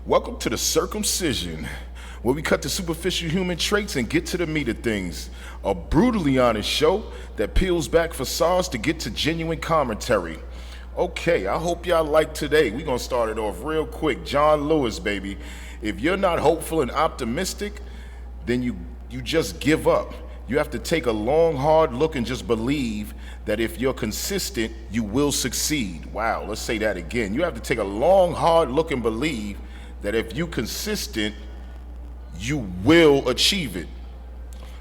Welcome to the circumcision, where we cut the superficial human traits and get to the meat of things. A brutally honest show that peels back facades to get to genuine commentary. Okay, I hope y'all like today. We're gonna start it off real quick. John Lewis, baby. If you're not hopeful and optimistic, then you just give up. You have to take a long, hard look and just believe that if you're consistent, you will succeed. Wow, let's say that again. You have to take a long, hard look and believe that if you consistent, you will achieve it.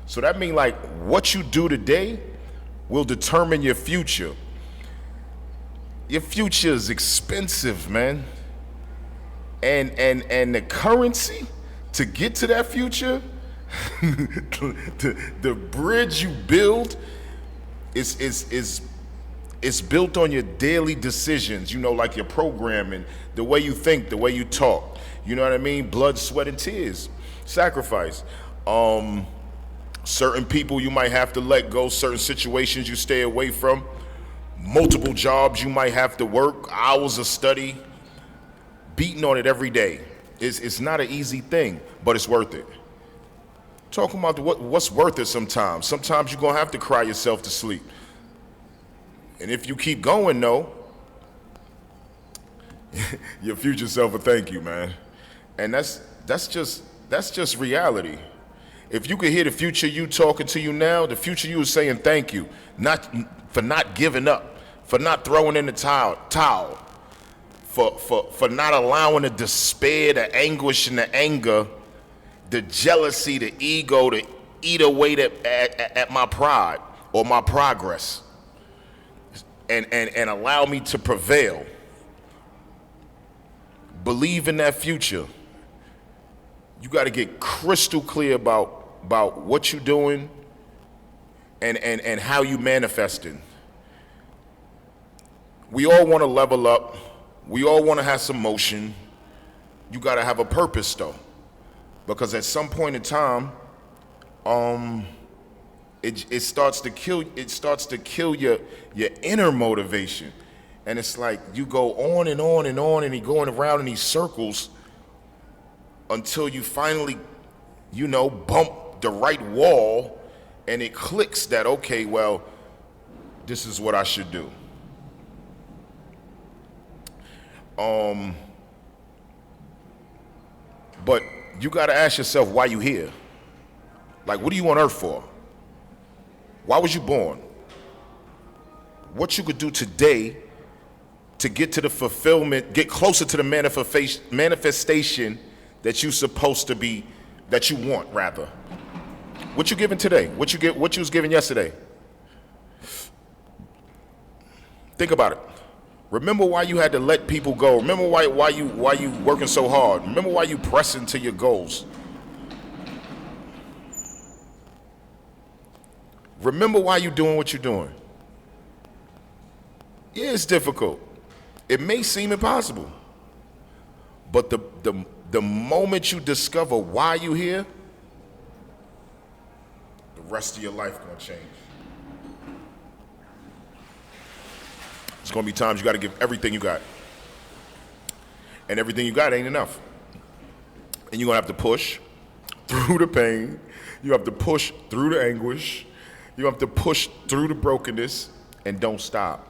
So that means like what you do today will determine your future. Your future is expensive, man. And the currency to get to that future, the bridge you build is built on your daily decisions, like your programming, the way you think, the way you talk. You know what I mean? Blood, sweat, and tears. Sacrifice. Certain people you might have to let go, certain situations you stay away from, multiple jobs you might have to work, hours of study, beating on it every day. It's not an easy thing, but it's worth it. Talking about what's worth it sometimes. Sometimes you're going to have to cry yourself to sleep. And if you keep going, though, your future self will thank you, man. And that's just reality. If you could hear the future you talking to you now, the future you is saying thank you, not for not giving up, for not throwing in the towel, for not allowing the despair, the anguish, and the anger, the jealousy, the ego to eat away at my pride or my progress, and allow me to prevail. Believe in that future. You got to get crystal clear about what you're doing and how you manifesting. We all want to level up. We all want to have some motion. You got to have a purpose, though, because at some point in time, it starts to kill your inner motivation, and it's like you go on and on and on, and you're going around in these circles until you finally, bump the right wall, and it clicks that, okay, well, this is what I should do. But you got to ask yourself why you here. Like, what are you on earth for? Why was you born? What you could do today to get to the fulfillment, get closer to the manifestation that you supposed to be, that you want, rather. What you giving today? What you was giving yesterday? Think about it. Remember why you had to let people go. Remember why you working so hard. Remember why you pressing to your goals. Remember why you doing what you're doing. Yeah, it's difficult. It may seem impossible. But the moment you discover why you're here, the rest of your life gonna change. It's gonna be times you gotta give everything you got. And everything you got ain't enough. And you're gonna have to push through the pain. You have to push through the anguish. You have to push through the brokenness and don't stop.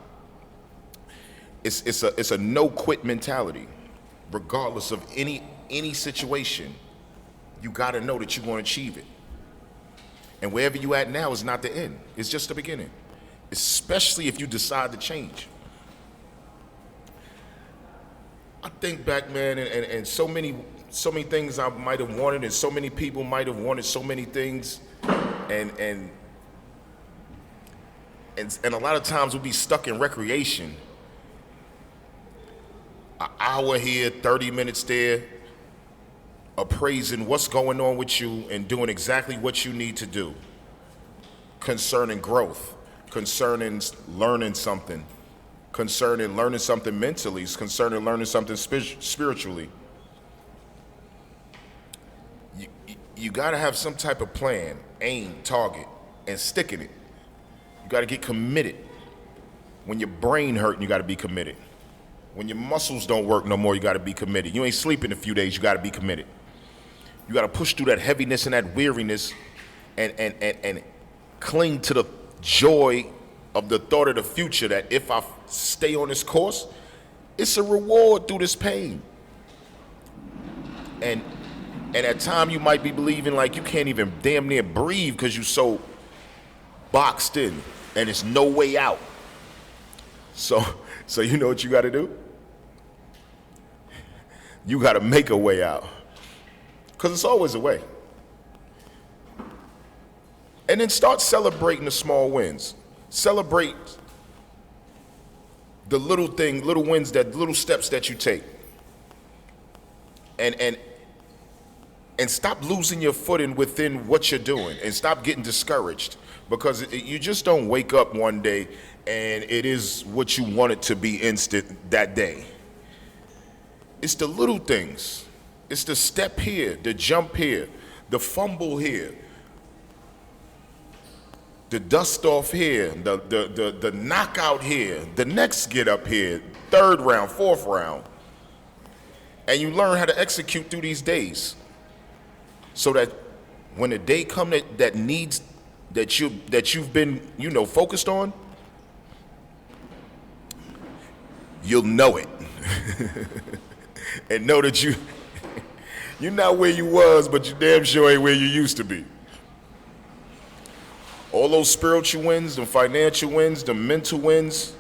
It's a no quit mentality. Regardless of any situation, you gotta know that you're gonna achieve it. And wherever you at now is not the end. It's just the beginning. Especially if you decide to change. I think back, man, and so many things I might have wanted, and so many people might have wanted so many things, and a lot of times we'll be stuck in recreation. An hour here, 30 minutes there, appraising what's going on with you and doing exactly what you need to do concerning growth, concerning learning something, concerning learning something mentally, concerning learning something spiritually. You got to have some type of plan, aim, target, and stick in it. You got to get committed. When your brain hurting, you got to be committed. When your muscles don't work no more, you got to be committed. You ain't sleeping a few days, you got to be committed. You got to push through that heaviness and that weariness and cling to the joy of the thought of the future that if I stay on this course, it's a reward through this pain. And at time you might be believing like you can't even damn near breathe because you're so boxed in and it's no way out. So you know what you got to do? You got to make a way out. Because it's always a way. And then start celebrating the small wins. Celebrate the little wins, that little steps that you take. And stop losing your footing within what you're doing and stop getting discouraged, because you just don't wake up one day and it is what you want it to be instant that day. It's the little things. It's the step here, the jump here, the fumble here, the dust off here, the knockout here, the next get up here, third round, fourth round. And you learn how to execute through these days so that when the day comes that needs, that you've been, focused on, you'll know it. And know that you're not where you was, but you damn sure ain't where you used to be. All those spiritual wins, the financial wins, the mental wins,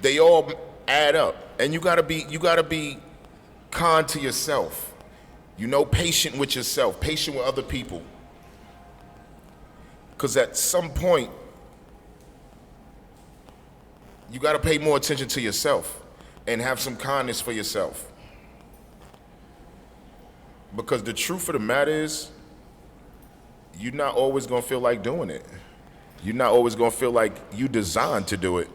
they all add up. And you gotta be kind to yourself. Patient with yourself, patient with other people. Because at some point, you gotta pay more attention to yourself and have some kindness for yourself. Because the truth of the matter is, you're not always gonna feel like doing it. You're not always gonna feel like you designed to do it.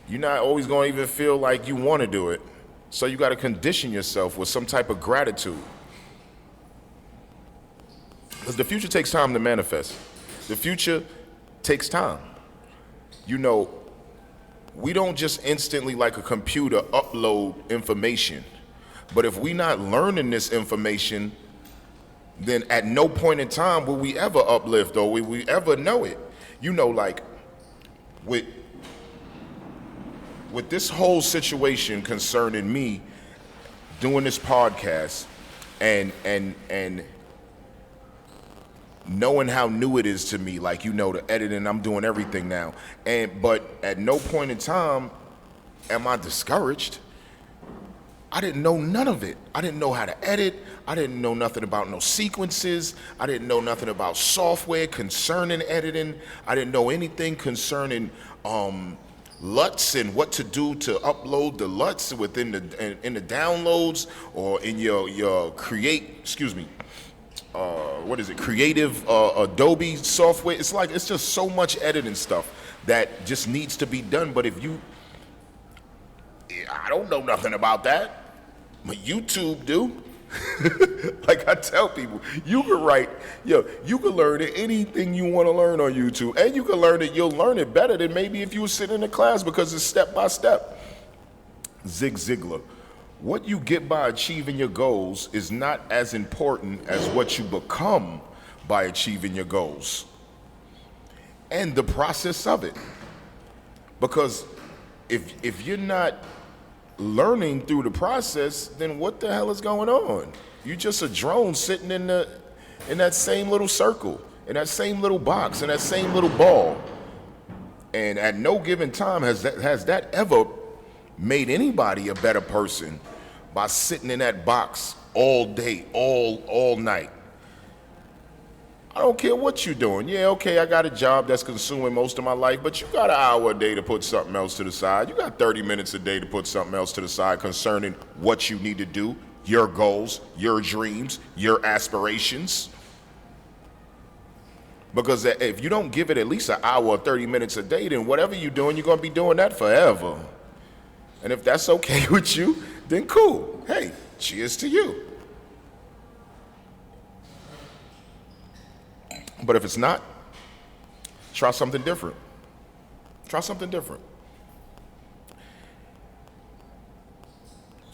You're not always gonna even feel like you wanna do it. So you gotta condition yourself with some type of gratitude. Because the future takes time to manifest. The future takes time. We don't just instantly, like a computer, upload information. But if we not learning this information, then at no point in time will we ever uplift or will we ever know it. Like with this whole situation concerning me doing this podcast and knowing how new it is to me, like the editing, I'm doing everything now. But at no point in time am I discouraged. I didn't know none of it. I didn't know how to edit. I didn't know nothing about no sequences. I didn't know nothing about software concerning editing. I didn't know anything concerning LUTs and what to do to upload the LUTs within in the downloads or in your creative Adobe software. It's just so much editing stuff that just needs to be done. But I don't know nothing about that, but YouTube do. Like I tell people, you can learn anything you want to learn on YouTube, and you can learn it. You'll learn it better than maybe if you were sitting in a class, because it's step by step. Zig Ziglar. What you get by achieving your goals is not as important as what you become by achieving your goals and the process of it. Because if you're not learning through the process, then what the hell is going on? You're just a drone sitting in that same little circle, in that same little box, in that same little ball. And at no given time has that ever made anybody a better person by sitting in that box all day, all night. I don't care what you're doing. Yeah, okay, I got a job that's consuming most of my life, but you got an hour a day to put something else to the side. You got 30 minutes a day to put something else to the side concerning what you need to do, your goals, your dreams, your aspirations. Because if you don't give it at least an hour or 30 minutes a day, then whatever you're doing, you're going to be doing that forever. And if that's okay with you, then cool. Hey, cheers to you. But if it's not, try something different. Try something different.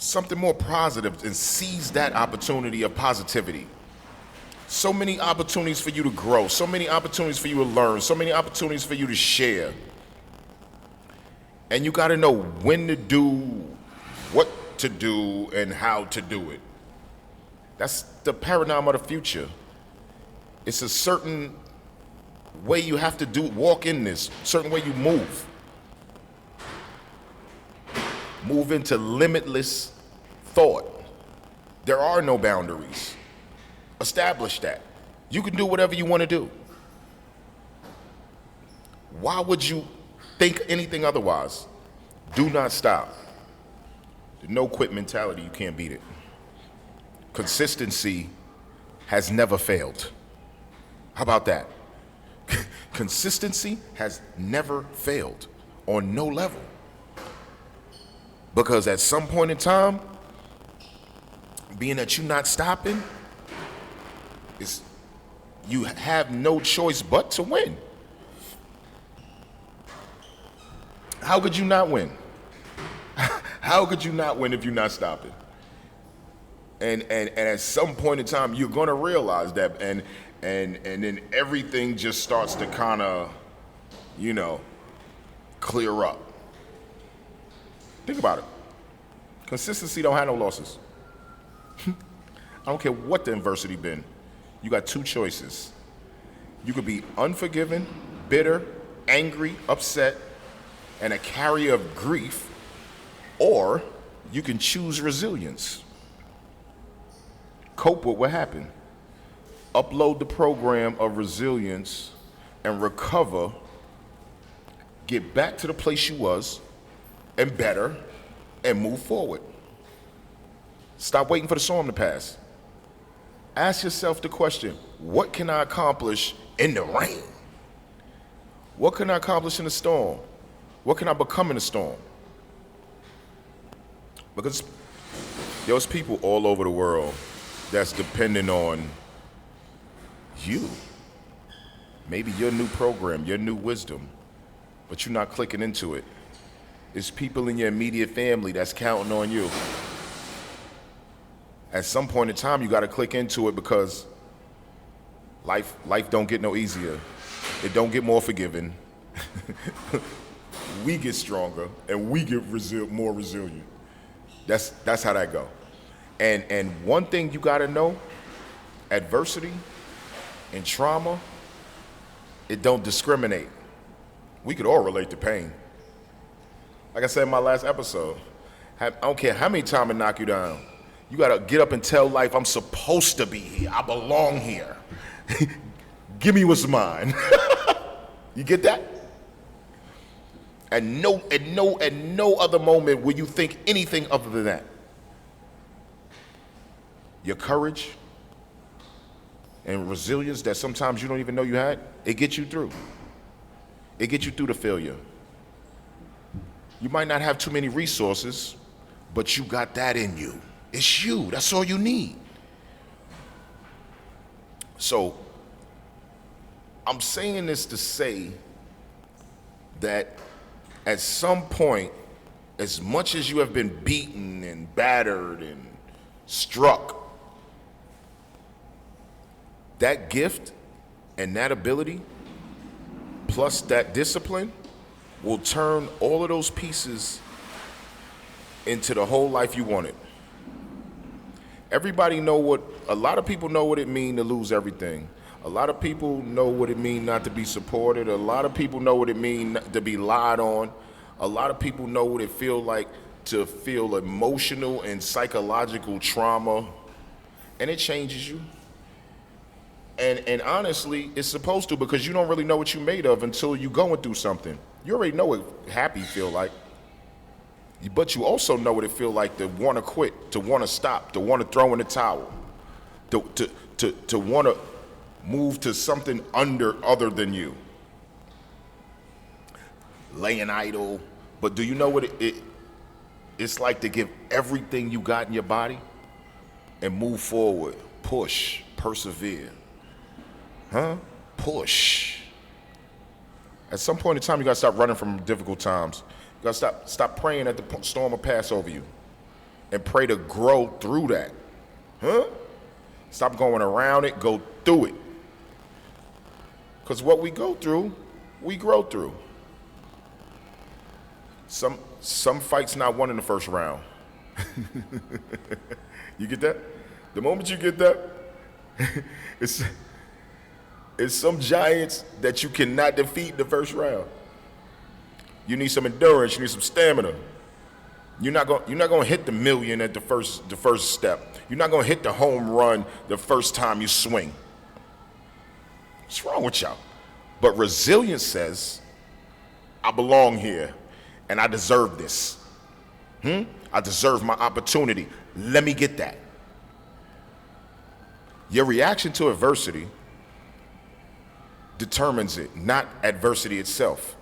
something more positive and seize that opportunity of positivity. So many opportunities for you to grow, so many opportunities for you to learn, so many opportunities for you to share. And you got to know when to do, what to do, and how to do it. That's the paradigm of the future. It's a certain way you have to walk in this, certain way you move. Move into limitless thought. There are no boundaries. Establish that. You can do whatever you want to do. Why would you think anything otherwise? Do not stop. The no quit mentality, you can't beat it. Consistency has never failed. How about that? Consistency has never failed on no level. Because at some point in time, being that you're not stopping, you have no choice but to win. How could you not win? How could you not win if you're not stopping? And at some point in time, you're gonna realize that, and then everything just starts to kind of, clear up. Think about it. Consistency don't have no losses. I don't care what the adversity been. You got two choices. You could be unforgiving, bitter, angry, upset, and a carrier of grief, or you can choose resilience. Cope with what happened. Upload the program of resilience and recover. Get back to the place you was and better and move forward. Stop waiting for the storm to pass. Ask yourself the question, what can I accomplish in the rain? What can I accomplish in the storm? What can I become in the storm? Because there's people all over the world that's depending on you. Maybe your new program, your new wisdom, but you're not clicking into it. It's people in your immediate family that's counting on you. At some point in time, you got to click into it, because life don't get no easier. It don't get more forgiving. We get stronger and we get more resilient. That's how that go. And one thing you got to know, adversity and trauma, it don't discriminate. We could all relate to pain. Like I said in my last episode, I don't care how many times it knock you down. You gotta get up and tell life, I'm supposed to be here. I belong here. Give me what's mine. You get that? And no other moment will you think anything other than that. Your courage and resilience that sometimes you don't even know you had, it gets you through. It gets you through the failure. You might not have too many resources, but you got that in you. It's you. That's all you need. So, I'm saying this to say that at some point, as much as you have been beaten and battered and struck, that gift and that ability, plus that discipline, will turn all of those pieces into the whole life you wanted. A lot of people know what it means to lose everything. A lot of people know what it means not to be supported. A lot of people know what it means to be lied on. A lot of people know what it feels like to feel emotional and psychological trauma, and it changes you. And honestly, it's supposed to, because you don't really know what you're made of until you're going through something. You already know what happy feel like. But you also know what it feels like to want to quit, to want to stop, to want to throw in the towel, to want to move to something other than you. Laying idle. But do you know what it's like to give everything you got in your body and move forward, push, persevere? Push. At some point in time, you got to stop running from difficult times. You got to stop praying that the storm will pass over you. and pray to grow through that. Huh? Stop going around it, go through it. Because what we go through, we grow through. Some fights not won in the first round. You get that? The moment you get that, it's some giants that you cannot defeat in the first round. You need some endurance, you need some stamina. You're not going to hit the million at the first step. You're not going to hit the home run the first time you swing. What's wrong with y'all? But resilience says, I belong here and I deserve this. I deserve my opportunity. Let me get that. Your reaction to adversity determines it, not adversity itself.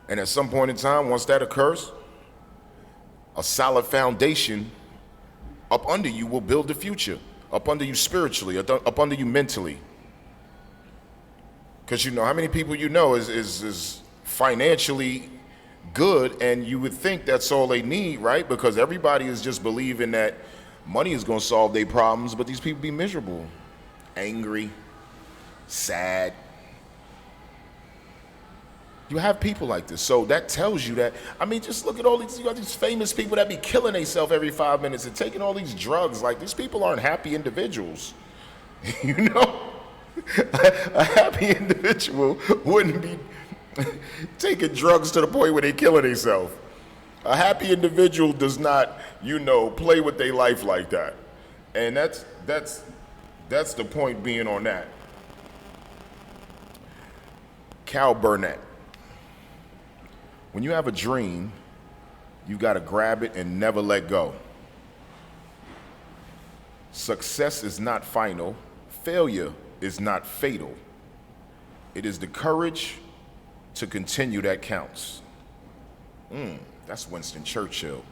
And at some point in time, once that occurs, a solid foundation up under you will build the future, up under you spiritually, up under you mentally. Because you know, how many people you know is financially good, and you would think that's all they need, right? Because everybody is just believing that money is going to solve their problems, but these people be miserable, angry, sad. You have people like this, so that tells you that. I mean, just look at all these, you got these famous people that be killing themselves every 5 minutes and taking all these drugs. Like, these people aren't happy individuals. You know, a happy individual wouldn't be taking drugs to the point where they killing themselves. A happy individual does not, play with their life like that. And that's the point being on that. Cal Burnett. When you have a dream, you got to grab it and never let go. Success is not final. Failure is not fatal. It is the courage to continue that counts. That's Winston Churchill.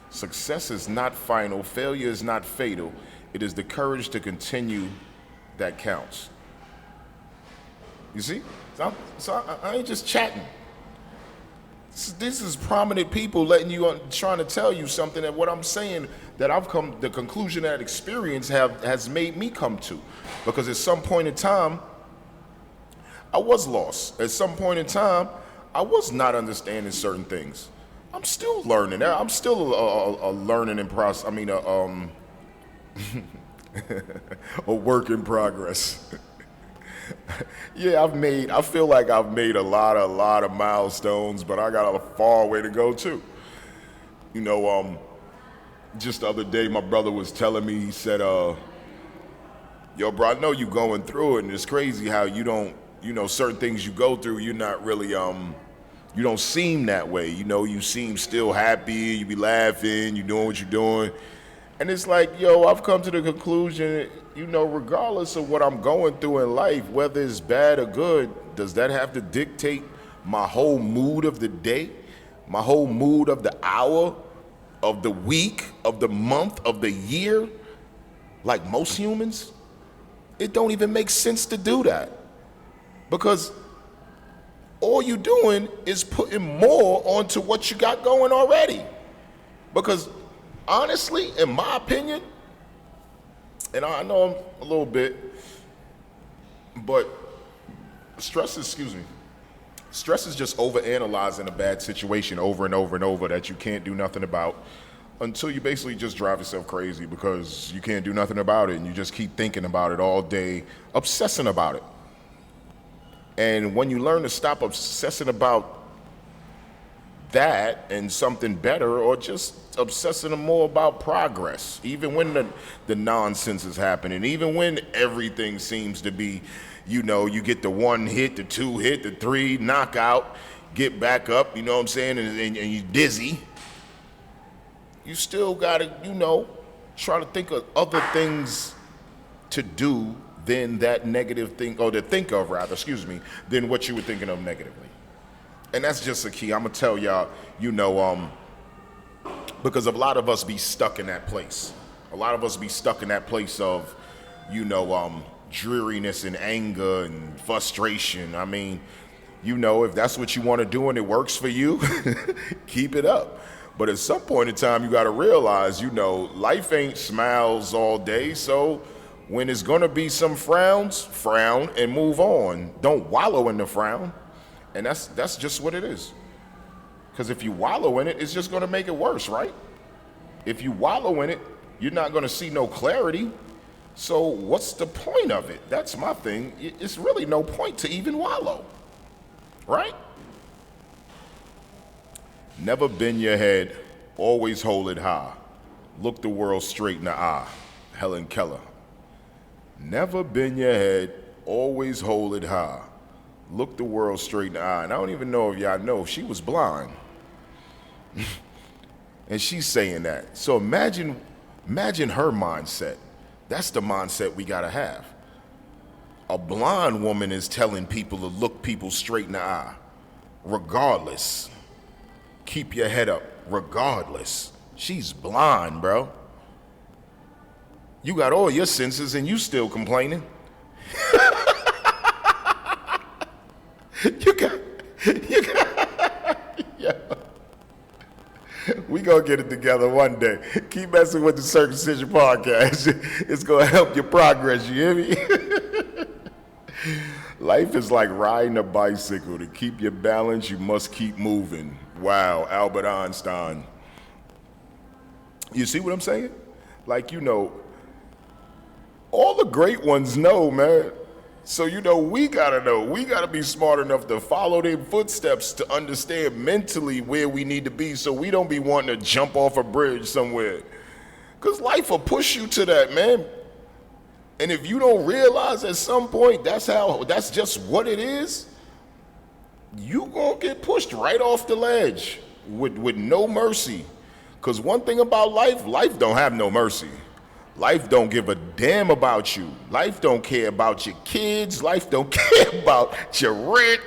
Success is not final. Failure is not fatal. It is the courage to continue that counts. You see? So I ain't just chatting. This is prominent people letting you trying to tell you something that what I'm saying that the conclusion that experience has made me come to. Because at some point in time, I was lost. At some point in time, I was not understanding certain things. I'm still learning. I'm still a learning in process. I mean, a work in progress. Yeah, I feel like I've made a lot of milestones, but I got a far way to go too. Just the other day, my brother was telling me, he said, yo, bro, I know you going through it, and it's crazy how you don't, certain things you go through, you're not really, you don't seem that way. You seem still happy, you be laughing, you doing what you're doing. And it's like, yo, I've come to the conclusion, regardless of what I'm going through in life, whether it's bad or good, does that have to dictate my whole mood of the day, my whole mood of the hour, of the week, of the month, of the year? Like most humans, it don't even make sense to do that. Because all you're doing is putting more onto what you got going already. Because honestly, in my opinion, and I know I'm a little bit, but stress is just overanalyzing a bad situation over and over and over that you can't do nothing about until you basically just drive yourself crazy because you can't do nothing about it and you just keep thinking about it all day, obsessing about it. And when you learn to stop obsessing about that and something better, or just obsessing more about progress, even when the nonsense is happening, even when everything seems to be, you get the 1 hit, the 2 hit, the 3 knockout, get back up, and you're dizzy, you still gotta, try to think of other things to do than that negative thing, or to think of rather, than what you were thinking of negatively. And that's just the key. I'm gonna tell y'all, because a lot of us be stuck in that place. A lot of us be stuck in that place of, dreariness and anger and frustration. I mean, if that's what you want to do and it works for you, keep it up. But at some point in time, you got to realize, life ain't smiles all day. So when it's going to be some frowns, frown and move on. Don't wallow in the frown. And that's just what it is. Because if you wallow in it, it's just going to make it worse, right? If you wallow in it, you're not going to see no clarity. So what's the point of it? That's my thing. It's really no point to even wallow, right? Never bend your head, always hold it high. Look the world straight in the eye. Helen Keller. Never bend your head, always hold it high. Look the world straight in the eye. And I don't even know if y'all know, she was blind. And she's saying that. So imagine her mindset. That's the mindset we gotta have. A blind woman is telling people to look people straight in the eye, regardless. Keep your head up, regardless. She's blind, bro. You got all your senses and you still complaining. You got, yeah. We gonna get it together one day. Keep messing with the Circumcision Podcast. It's gonna help your progress, you hear me? Life is like riding a bicycle. To keep your balance, you must keep moving. Wow, Albert Einstein. You see what I'm saying? Like, all the great ones know, man. So, we gotta know. We gotta be smart enough to follow their footsteps to understand mentally where we need to be so we don't be wanting to jump off a bridge somewhere. Because life will push you to that, man. And if you don't realize at some point that's just what it is, you gonna get pushed right off the ledge with no mercy. Because one thing about life don't have no mercy. Life don't give a damn about you. Life don't care about your kids. Life don't care about your rent.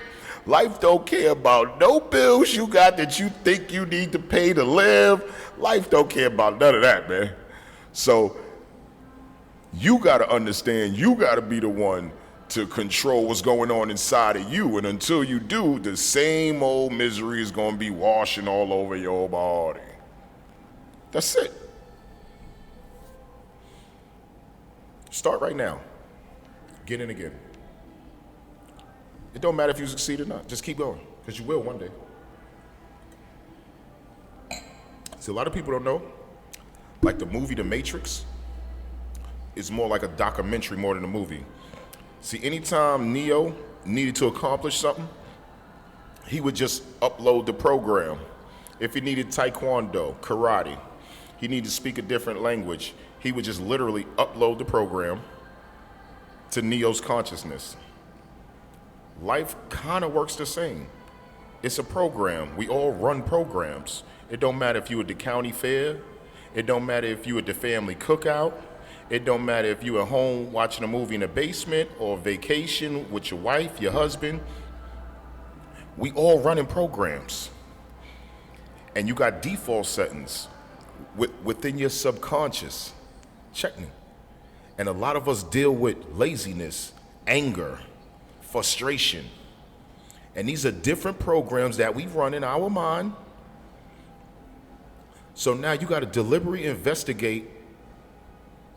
Life don't care about no bills you got that you think you need to pay to live. Life don't care about none of that, man. So you got to understand, you got to be the one to control what's going on inside of you. And until you do, the same old misery is going to be washing all over your body. That's it. Start right now. Get in again. It don't matter if you succeed or not. Just keep going, because you will one day. See, a lot of people don't know, like the movie The Matrix is more like a documentary more than a movie. See, anytime Neo needed to accomplish something, he would just upload the program. If he needed taekwondo, karate, he needed to speak a different language, he would just literally upload the program to Neo's consciousness. Life kind of works the same. It's a program. We all run programs. It don't matter if you at the county fair. It don't matter if you at the family cookout. It don't matter if you at home watching a movie in the basement or vacation with your wife, your husband. We all running programs. And you got default settings within your subconscious. Check me. And a lot of us deal with laziness, anger, frustration. And these are different programs that we run in our mind. So now you got to deliberately investigate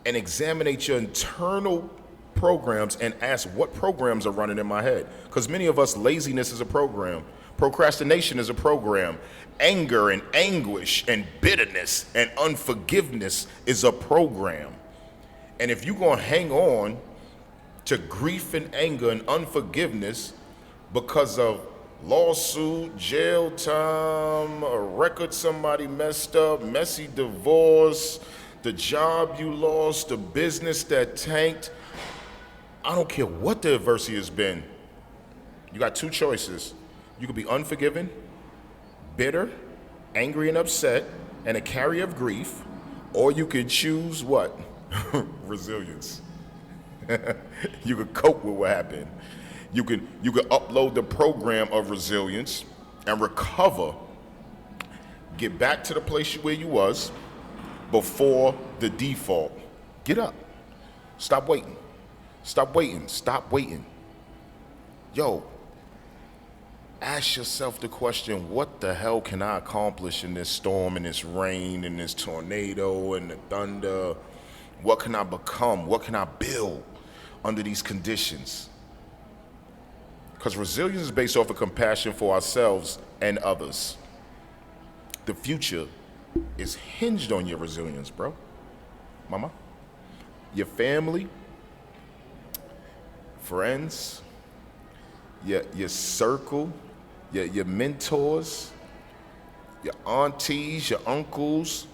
and examine your internal programs and ask what programs are running in my head. Because many of us, laziness is a program. Procrastination is a program. Anger and anguish and bitterness and unforgiveness is a program. And if you're going to hang on to grief and anger and unforgiveness because of lawsuit, jail time, a record somebody messed up, messy divorce, the job you lost, the business that tanked, I don't care what the adversity has been. You got two choices. You could be unforgiving, bitter, angry and upset, and a carrier of grief, or you could choose what? Resilience. You could cope with what happened. You could upload the program of resilience and recover, get back to the place where you was before the default. Get up. Stop waiting. Stop waiting. Stop waiting. Yo, ask yourself the question, what the hell can I accomplish in this storm, in this rain, in this tornado, in the thunder? What can I become? What can I build under these conditions? Because resilience is based off of compassion for ourselves and others. The future is hinged on your resilience, bro. Mama, your family, friends, your circle, your mentors, your aunties, your uncles,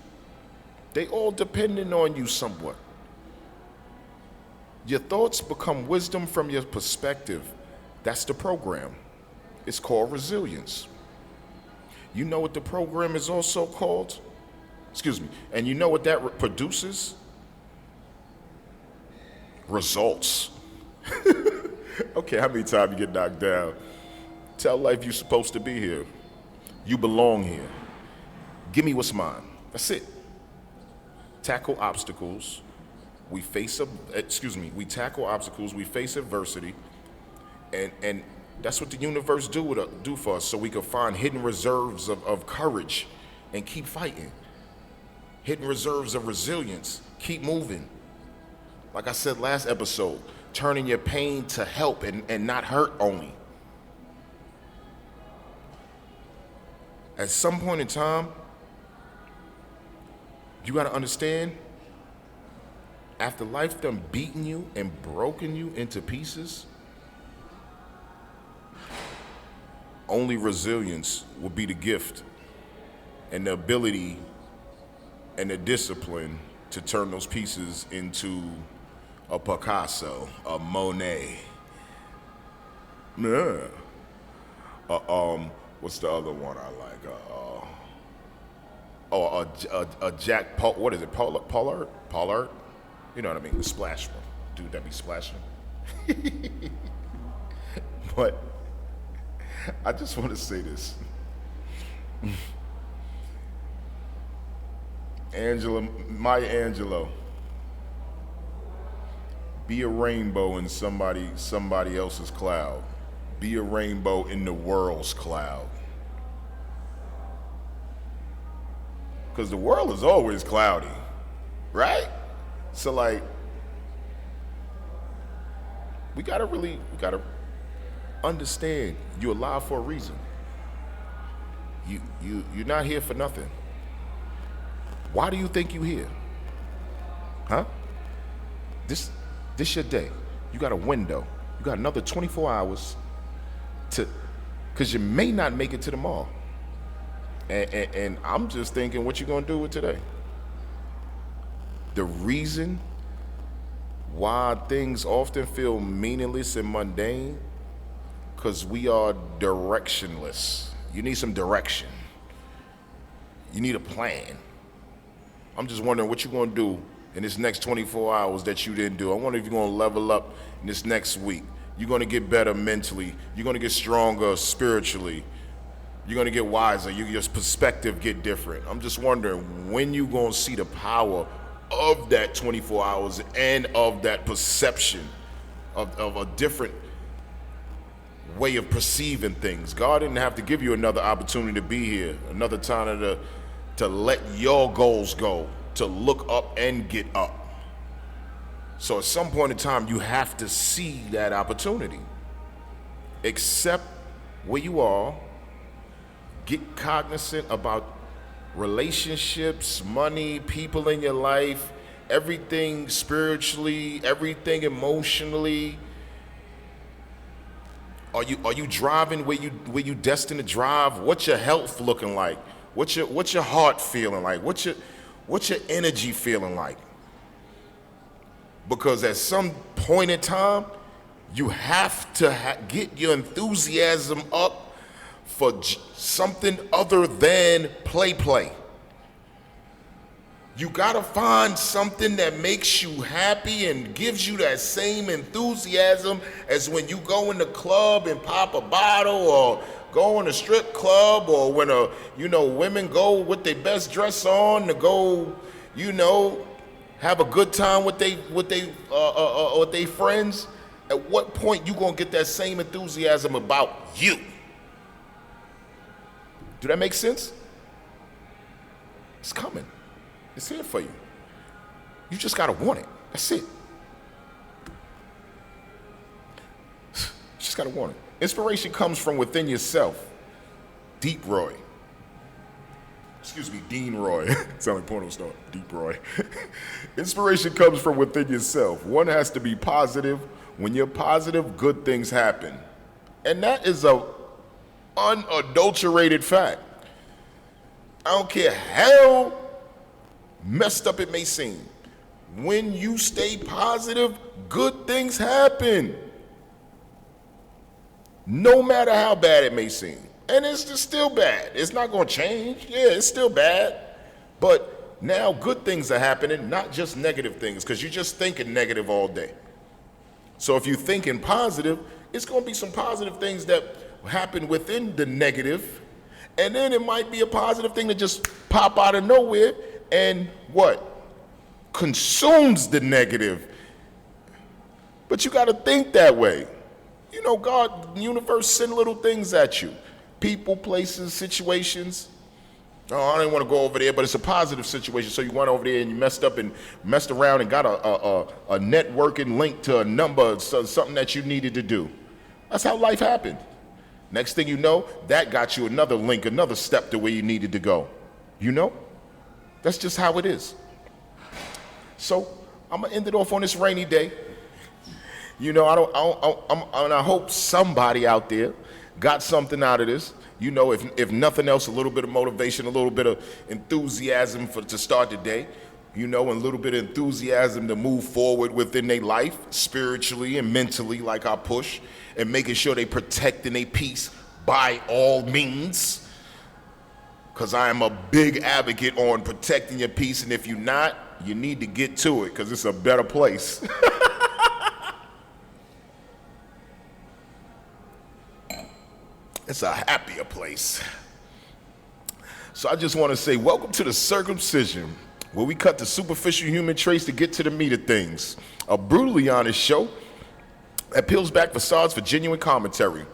they all depending on you somewhat. Your thoughts become wisdom from your perspective. That's the program. It's called resilience. You know what the program is also called? Excuse me. And you know what that produces? Results. Okay, how many times you get knocked down? Tell life you're supposed to be here. You belong here. Give me what's mine. That's it. Tackle obstacles. We tackle obstacles, we face adversity, and that's what the universe do for us, so we can find hidden reserves of courage and keep fighting. Hidden reserves of resilience, keep moving. Like I said last episode, turning your pain to help and not hurt only. At some point in time, you gotta understand, after life done beaten you and broken you into pieces, only resilience will be the gift and the ability and the discipline to turn those pieces into a Picasso, a Monet. Yeah. What's the other one I like? A Jack Paul. What is it? Pollard? Pollard? You know what I mean? The splash one. Dude that be splashing. But I just want to say this. Maya Angelou. Be a rainbow in somebody else's cloud. Be a rainbow in the world's cloud. Because the world is always cloudy, right? So like, we gotta understand you're alive for a reason. You're not here for nothing. Why do you think you're here? Huh? This your day. You got a window. You got another 24 hours because you may not make it to tomorrow. And I'm just thinking, what you gonna do with today? The reason why things often feel meaningless and mundane, because we are directionless. You need some direction. You need a plan. I'm just wondering what you're gonna do in this next 24 hours that you didn't do. I wonder if you're gonna level up in this next week. You're gonna get better mentally. You're gonna get stronger spiritually. You're gonna get wiser. Your perspective get different. I'm just wondering when you gonna see the power of that 24 hours and of that perception of a different way of perceiving things. God didn't have to give you another opportunity to be here, another time to let your goals go, to look up and get up. So at some point in time, you have to see that opportunity. Accept where you are, get cognizant about relationships, money, people in your life, everything spiritually, everything emotionally. Are you driving where you destined to drive? What's your health looking like? What's your heart feeling like? What's your energy feeling like? Because at some point in time, you have to get your enthusiasm up for something other than play. You gotta find something that makes you happy and gives you that same enthusiasm as when you go in the club and pop a bottle, or go in a strip club, or when women go with their best dress on to go, have a good time with they friends. At what point you gonna get that same enthusiasm about you? Do that make sense? It's coming. It's here for you. You just gotta want it. That's it. You just gotta want it. Inspiration comes from within yourself. Deep Roy. Excuse me, Dean Roy. Sound like porno star. Deep Roy. Inspiration comes from within yourself. One has to be positive. When you're positive, good things happen. And that is a unadulterated fact. I don't care how messed up it may seem. When you stay positive, good things happen. No matter how bad it may seem. And it's just still bad. It's not going to change. Yeah, it's still bad. But now good things are happening, not just negative things, because you're just thinking negative all day. So if you're thinking positive, it's going to be some positive things that happen within the negative, and then it might be a positive thing that just pop out of nowhere and what? Consumes the negative. But you got to think that way. You know, God, the universe send little things at you. People, places, situations. Oh, I didn't want to go over there, but it's a positive situation. So you went over there and you messed up and messed around and got a networking link to a number, something that you needed to do. That's how life happened. Next thing you know, that got you another link, another step to where you needed to go. You know? That's just how it is. So I'm going to end it off on this rainy day. You know, I hope somebody out there got something out of this. You know, if nothing else, a little bit of motivation, a little bit of enthusiasm to start the day, you know, and a little bit of enthusiasm to move forward within their life, spiritually and mentally, like I push, and making sure they protecting their peace by all means. Because I am a big advocate on protecting your peace, and if you're not, you need to get to it, because it's a better place. It's a happier place. So I just want to say, welcome to the circumcision, where we cut the superficial human traits to get to the meat of things. A brutally honest show that peels back facades for genuine commentary.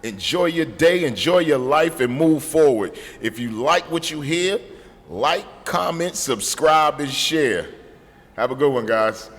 Enjoy your day, enjoy your life, and move forward. If you like what you hear, like, comment, subscribe, and share. Have a good one, guys.